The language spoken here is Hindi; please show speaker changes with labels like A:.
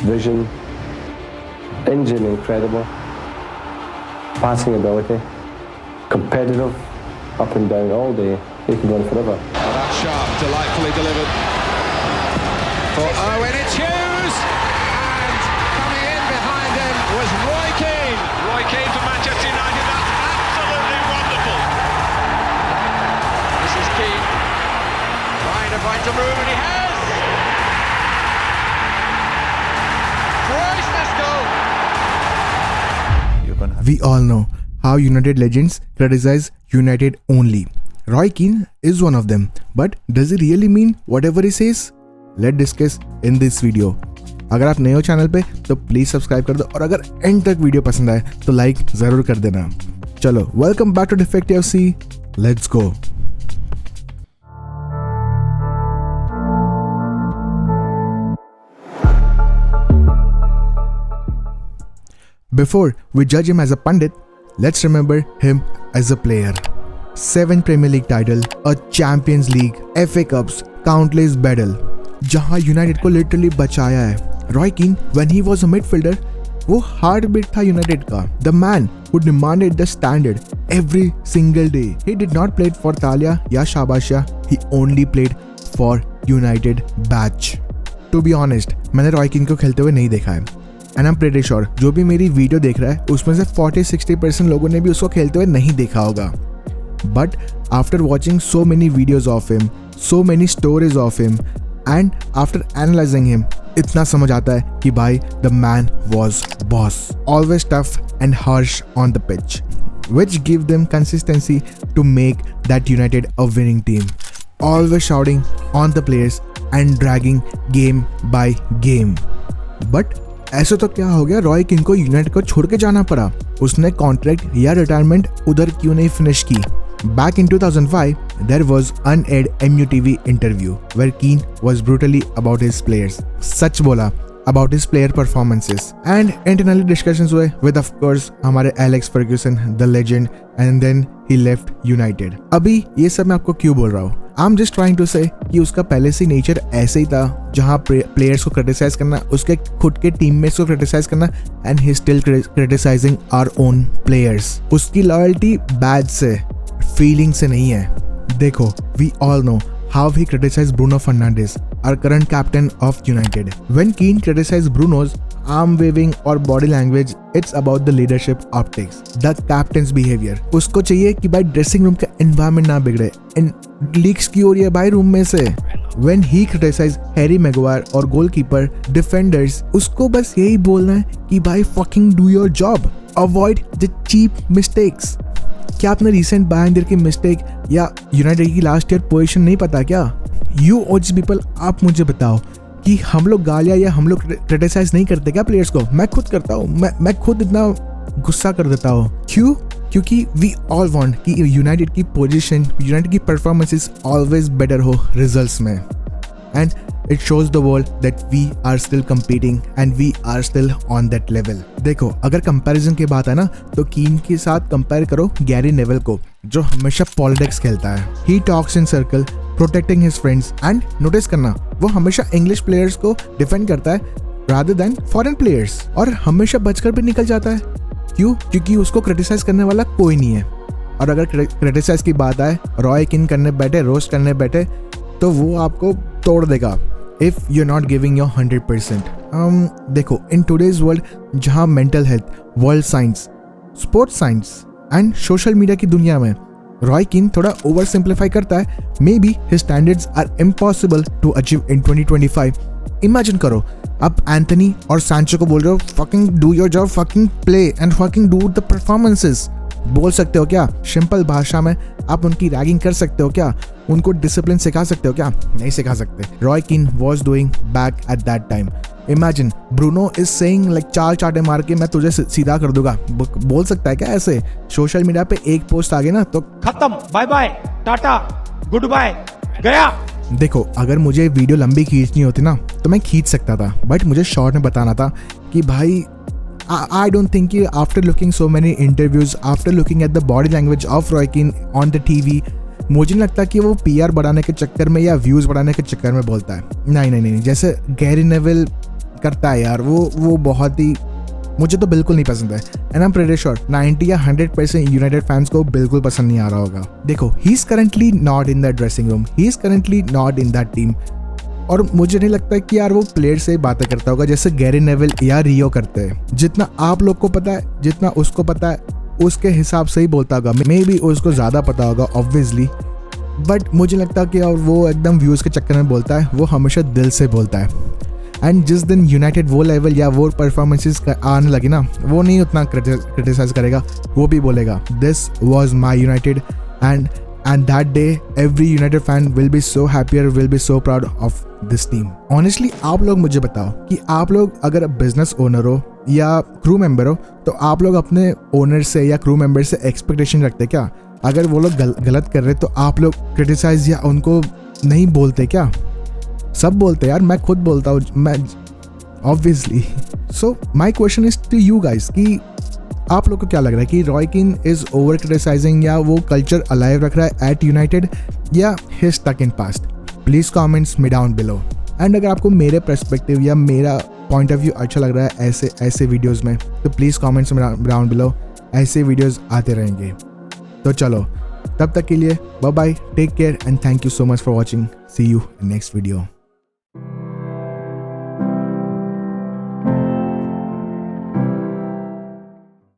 A: vision, engine incredible, passing ability, competitive, up and down all day. He can run forever.
B: Oh, that's sharp, delightfully delivered for Owen. It's Hughes, and coming in behind him was Roy Keane. Roy Keane for Manchester United. That's absolutely wonderful. This is Keane trying to find some room, and he has. Priceless goal.
C: We all know how United legends criticize United only. Roy Keane is one of them, but does he really mean whatever he says? Let's discuss in this video. अगर आप नए हो चैनल पे तो प्लीज सब्सक्राइब कर दो और अगर एंड तक वीडियो पसंद आए तो लाइक जरूर कर देना। चलो welcome back to defective FC, let's go. Before we judge him as a pundit, let's remember him as a player. 7 Premier League title, a Champions League, FA Cups, countless battle, जहां यूनाइटेड को लिटरली बचाया है। रॉय कीन when he was a midfielder, वो हार्ट बीट था यूनाइटेड का। The man who demanded the standard every single day. He did not play for तालिया या शाबाशिया, he only played for United batch. To be honest, मैंने रॉय कीन को खेलते हुए नहीं देखा है। And I'm pretty sure जो भी मेरी वीडियो देख रहा है उसमें से 40-60% लोगों ने भी उसको खेलते हुए नहीं देखा होगा। But after watching so many videos of him, so many stories of him, and after analyzing him, इतना समझ आता है कि भाई the man was boss, always tough and harsh on the pitch, which give them consistency to make that United a winning team, always shouting on the players and dragging game by game. But ऐसा तो क्या हो गया, रॉय किंग को यूनाइटेड को छोड़ के जाना पड़ा? उसने कॉन्ट्रैक्ट या रिटायरमेंट उधर क्यों नहीं फिनिश की? Back in 2005, there was unaired MUTV interview where Keane was brutally about his players. सच बोला about his player performances, and internally discussions हुए with of course हमारे Alex Ferguson, the legend, and then he left United. अभी ये सब मैं आपको क्यों बोल रहा हूँ? I'm just trying to say कि उसका पहले से नेचर ऐसे ही था, जहाँ प्लेयर्स को क्रिटिसाइज करना, उसके खुद के टीममेट्स को क्रिटिसाइज करना, and he still criticizing our own players. उसकी लॉयल्टी बैड से, फीलिंग से नहीं है। देखो, we all know how he criticized Bruno Fernandes, our current captain of United. When Keane criticized Bruno's arm waving or body language, it's about the leadership optics, the captain's behavior. उसको चाहिए कि भाई ड्रेसिंग रूम का एनवायरनमेंट ना बिगड़े। लीक्स की हो रही है भाई रूम में से। When he criticized Harry Maguire और goalkeeper, defenders, उसको बस यही बोलना है कि भाई fucking do your job, avoid the cheap mistakes. क्या आपने रिसेंट बायर्न की मिस्टेक या यूनाइटेड की लास्ट ईयर पोजीशन नहीं पता क्या? यू ओजी पीपल, आप मुझे बताओ कि हम लोग गालियाँ या हम लोग क्रिटिसाइज नहीं करते क्या प्लेयर्स को? मैं खुद करता हूँ, मैं खुद इतना गुस्सा कर देता हूँ। क्यों? क्योंकि वी ऑल वांट कि यूनाइटेड की पोजीशन, यूनाइटेड की परफॉर्मेंसेस ऑलवेज बेटर हो रिजल्ट्स में, and it shows the world that we are still competing and we are still on that level. देखो, अगर कंपैरिजन की बात है ना तो कीन के साथ कंपेयर करो गैरी नेवल को, जो हमेशा पॉलिटिक्स खेलता है। He talks in circle, protecting his friends, and notice करना, वो हमेशा इंग्लिश प्लेयर्स को डिफेंड करता है rather than फॉरेन प्लेयर्स, और हमेशा बचकर भी निकल जाता है। क्यों? क्योंकि उसको क्रिटिसाइज करने वाला कोई नहीं है। और अगर क्रिटिसाइज की बात आए, रॉय किन करने बैठे, रोस्ट करने बैठे, तो वो आपको तोड़ देगा if you're not giving your 100%. देखो, in today's world जहाँ mental health, world science, sports science and social media की दुनिया में रॉय कीन थोड़ा ओवर सिंप्लीफाई करता है। Maybe his standards are impossible to achieve in 2025. Imagine करो, आप एंथनी और सैंचो को बोल रहे हो fucking do your job, fucking play and fucking do the performances. बोल सकते हो क्या? सिंपल भाषा में आप उनकी रैगिंग कर सकते हो क्या? उनको डिसिप्लिन सिखा सकते हो क्या? नहीं सिखा सकते। रॉय कीन was doing back at that time. Imagine Bruno is saying like चार चाटे मार के मैं तुझे सीधा कर दूंगा। बोल सकता है क्या ऐसे? सोशल मीडिया पे एक पोस्ट आ गई ना तो
D: खत्म, bye bye, tata, goodbye, गया।
C: देखो, अगर मुझे वीडियो लंबी खींचनी होती ना तो मैं खींच सकता था, बट मुझे शॉर्ट में बताना था कि भाई I don't think after looking so many interviews, after looking at the body language of Roy Keane on the TV, मुझे नहीं लगता कि वो PR बढ़ाने के चक्कर में या व्यूज़ बढ़ाने के चक्कर में बोलता है। नहीं, जैसे गैरी नेविल करता है यार, वो बहुत ही, मुझे तो बिल्कुल नहीं पसंद है। And I am pretty sure 90 या 100% यूनाइटेड फैंस को बिल्कुल पसंद नहीं आ रहा होगा। देखो, he is currently not in that dressing room, he is currently not in that team, और मुझे नहीं लगता कि यार वो प्लेयर से बातें करता होगा जैसे गैरी नेविल या रियो करते हैं। जितना आप लोग को पता है, जितना उसको पता है, उसके हिसाब से ही बोलता होगा। मे बी उसको ज़्यादा पता होगा ऑब्वियसली, बट मुझे लगता है कि यार वो एकदम व्यूज़ के चक्कर में बोलता है, वो हमेशा दिल से बोलता है। एंड जिस दिन यूनाइटेड वो लेवल या वो परफॉर्मेंसेस आने लगे ना, वो नहीं उतना क्रिटिसाइज करेगा, वो भी बोलेगा this was my United, and that day every United fan will be so happier, will be so proud of this team. Honestly, आप लोग मुझे बताओ कि आप लोग अगर बिजनेस ओनर हो या क्रू मेंबर हो, तो आप लोग अपने ओनर से या क्रू मेंबर से एक्सपेक्टेशन रखते क्या? अगर वो लोग गलत कर रहे तो आप लोग क्रिटिसाइज या उनको नहीं बोलते क्या? सब बोलते यार, मैं खुद बोलता हूँ, मैं obviously. So my question is to you guys कि आप लोग को क्या लग रहा है कि रॉय कीन इज ओवर क्रिटिसाइजिंग या वो कल्चर अलाइव रख रहा है एट यूनाइटेड, या he stuck in past? Please comments me down below. And अगर आपको मेरे पर्सपेक्टिव या मेरा पॉइंट ऑफ व्यू अच्छा लग रहा है ऐसे वीडियोज़ में, तो प्लीज़ कमेंट्स में डाउन बिलो, ऐसे वीडियोज़ आते रहेंगे। तो चलो, तब तक के लिए bye bye, take care and thank you so much for watching, see you in next video.